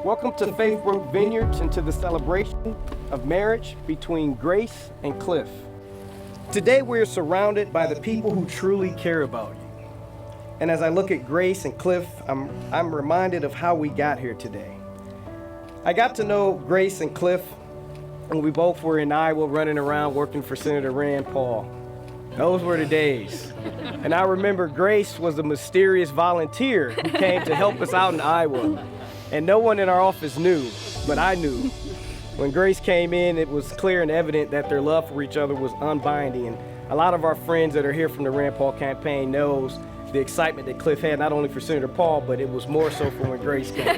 Welcome to Faithbrooke Vineyards and to the celebration of marriage between Grace and Cliff. Today we are surrounded by the people who truly care about you. And as I look at Grace and Cliff, I'm reminded of how we got here today. I got to know Grace and Cliff when we both were in Iowa running around working for Senator Rand Paul. Those were the days. And I remember Grace was a mysterious volunteer who came to help us out in Iowa. And no one in our office knew, but I knew. When Grace came in, it was clear and evident that their love for each other was unbinding. And a lot of our friends that are here from the Rand Paul campaign knows the excitement that Cliff had, not only for Senator Paul, but it was more so for when Grace came.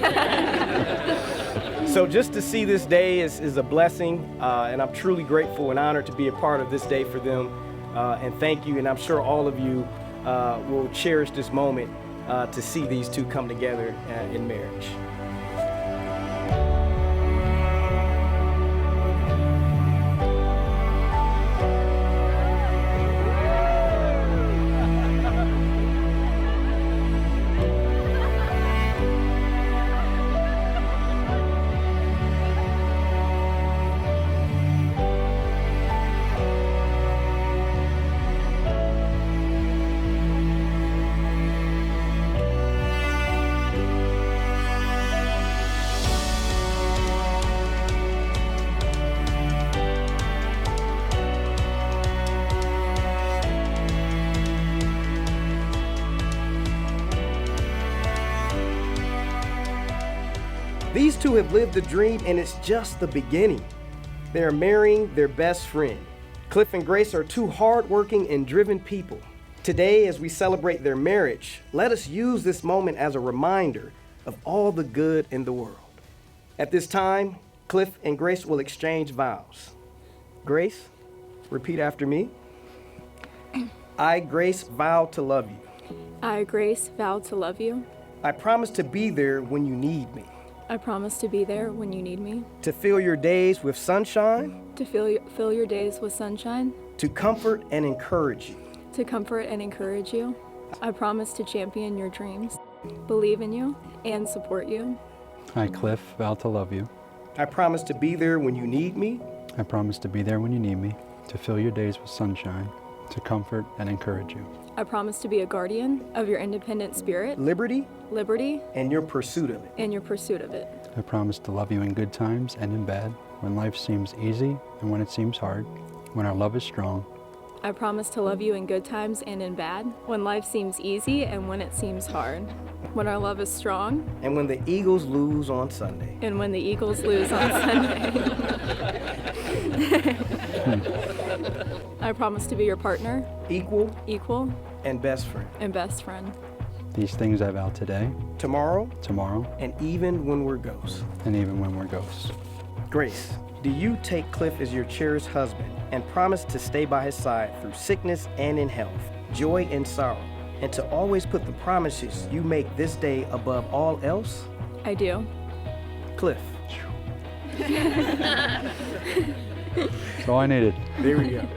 So just to see this day is a blessing, and I'm truly grateful and honored to be a part of this day for them. And thank you, and I'm sure all of you will cherish this moment to see these two come together in marriage. These two have lived the dream, and it's just the beginning. They are marrying their best friend. Cliff and Grace are two hardworking and driven people. Today, as we celebrate their marriage, let us use this moment as a reminder of all the good in the world. At this time, Cliff and Grace will exchange vows. Grace, repeat after me. I, Grace, vow to love you. I, Grace, vow to love you. I promise to be there when you need me. I promise to be there when you need me. To fill your days with sunshine. To fill your days with sunshine. To comfort and encourage you. To comfort and encourage you. I promise to champion your dreams, believe in you, and support you. I, Cliff, vow to love you. I promise to be there when you need me. I promise to be there when you need me. To fill your days with sunshine. To comfort and encourage you. I promise to be a guardian of your independent spirit, Liberty. And your pursuit of it. I promise to love you in good times and in bad, when life seems easy and when it seems hard, when our love is strong. I promise to love you in good times and in bad, when life seems easy and when it seems hard, when our love is strong. And when the Eagles lose on Sunday. I promise to be your partner, Equal. and best friend. These things I vow today, Tomorrow. and even when we're ghosts. Grace, do you take Cliff as your cherished husband and promise to stay by his side through sickness and in health, joy and sorrow, and to always put the promises you make this day above all else? I do. Cliff. That's all I needed. There we go.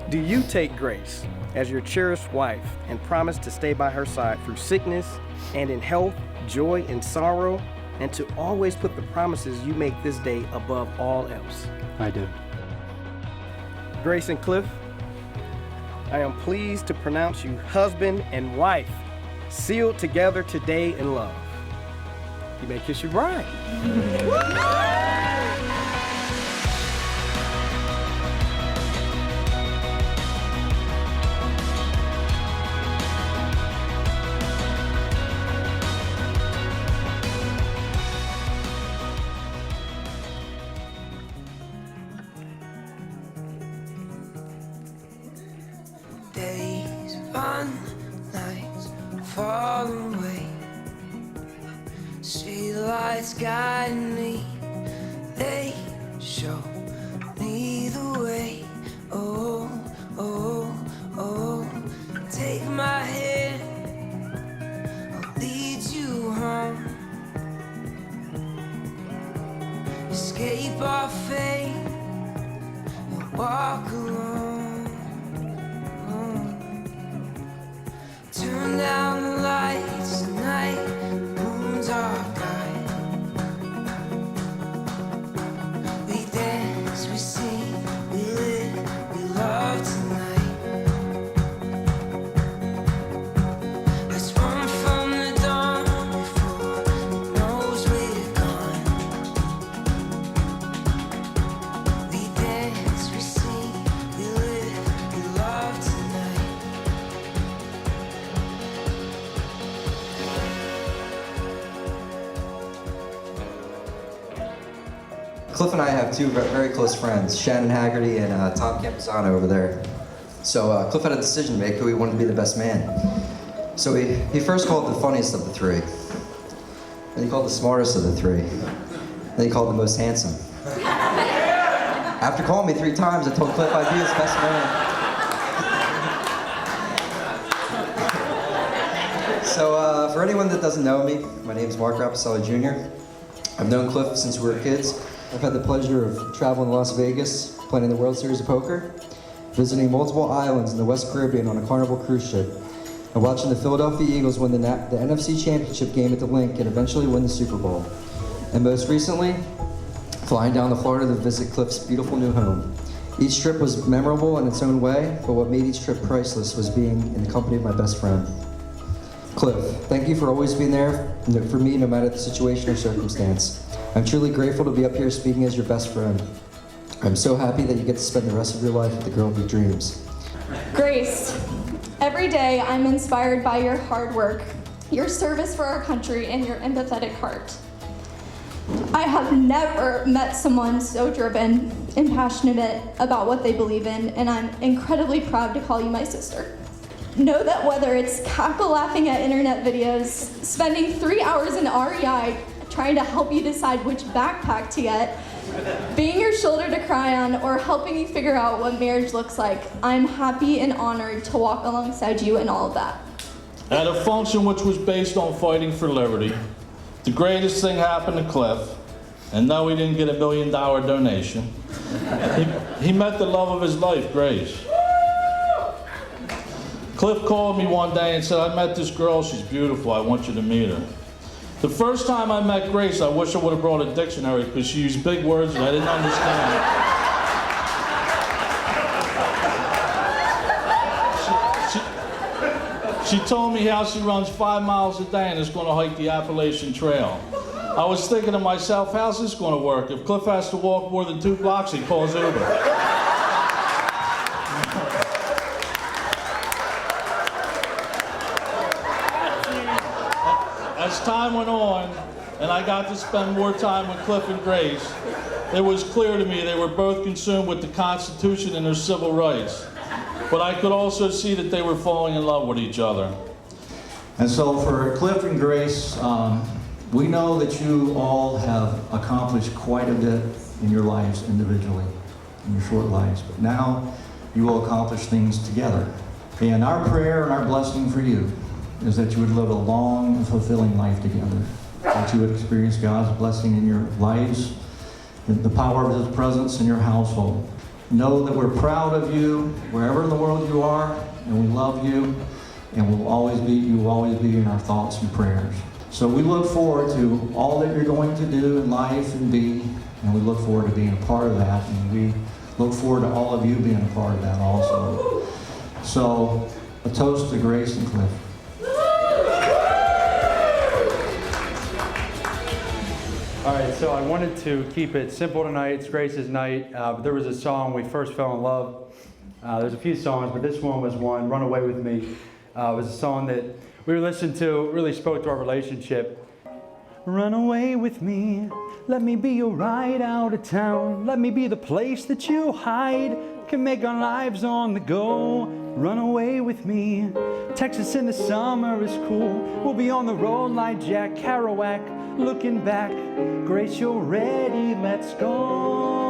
Do you take Grace as your cherished wife and promise to stay by her side through sickness and in health, joy and sorrow, and to always put the promises you make this day above all else? I do. Grace and Cliff, I am pleased to pronounce you husband and wife, sealed together today in love. You may kiss your bride. Days run, nights fall away. Street lights guide me, they show me the way. Oh, oh, oh, take my hand, I'll lead you home. Escape our fate and walk alone. Turn down the lights tonight, moon's our guide. Cliff and I have two very close friends, Shannon Haggerty and Tom Campuzano over there. So Cliff had a decision to make who he wanted to be the best man. So he first called the funniest of the three. Then he called the smartest of the three. Then he called the most handsome. After calling me 3 times, I told Cliff I'd be his best man. So for anyone that doesn't know me, my name is Mark Rapacelli Jr. I've known Cliff since we were kids. I've had the pleasure of traveling to Las Vegas, playing in the World Series of Poker, visiting multiple islands in the West Caribbean on a Carnival cruise ship, and watching the Philadelphia Eagles win the NFC Championship game at the Link and eventually win the Super Bowl. And most recently, flying down to Florida to visit Cliff's beautiful new home. Each trip was memorable in its own way, but what made each trip priceless was being in the company of my best friend. Cliff, thank you for always being there for me no matter the situation or circumstance. I'm truly grateful to be up here speaking as your best friend. I'm so happy that you get to spend the rest of your life with the girl of your dreams. Grace, every day I'm inspired by your hard work, your service for our country, and your empathetic heart. I have never met someone so driven and passionate about what they believe in, and I'm incredibly proud to call you my sister. Know that whether it's cackle laughing at internet videos, spending 3 hours in REI trying to help you decide which backpack to get, being your shoulder to cry on, or helping you figure out what marriage looks like, I'm happy and honored to walk alongside you in all of that. At a function which was based on fighting for liberty, the greatest thing happened to Cliff, and no, he didn't get $1 million donation. He met the love of his life, Grace. Cliff called me one day and said, I met this girl, she's beautiful, I want you to meet her. The first time I met Grace, I wish I would have brought a dictionary because she used big words and I didn't understand. She told me how she runs 5 miles a day and is going to hike the Appalachian Trail. I was thinking to myself, how's this going to work? If Cliff has to walk more than 2 blocks, he calls Uber. As time went on, and I got to spend more time with Cliff and Grace, it was clear to me they were both consumed with the Constitution and their civil rights. But I could also see that they were falling in love with each other. And so for Cliff and Grace, we know that you all have accomplished quite a bit in your lives individually, in your short lives, but now you will accomplish things together. And our prayer and our blessing for you is that you would live a long and fulfilling life together, that you would experience God's blessing in your lives, the power of His presence in your household. Know that we're proud of you wherever in the world you are, and we love you, and you will always be in our thoughts and prayers. So we look forward to all that you're going to do in life and be, and we look forward to being a part of that, and we look forward to all of you being a part of that also. So a toast to Grace and Cliff. All right, so I wanted to keep it simple tonight. It's Grace's night. But there was a song we first fell in love. There's a few songs, but this one was one, Run Away With Me. It was a song that we were listening to, really spoke to our relationship. Run away with me, let me be your ride out of town. Let me be the place that you hide, can make our lives on the go. Run away with me, Texas in the summer is cool. We'll be on the road like Jack Kerouac. Looking back, Grace, you're ready, let's go.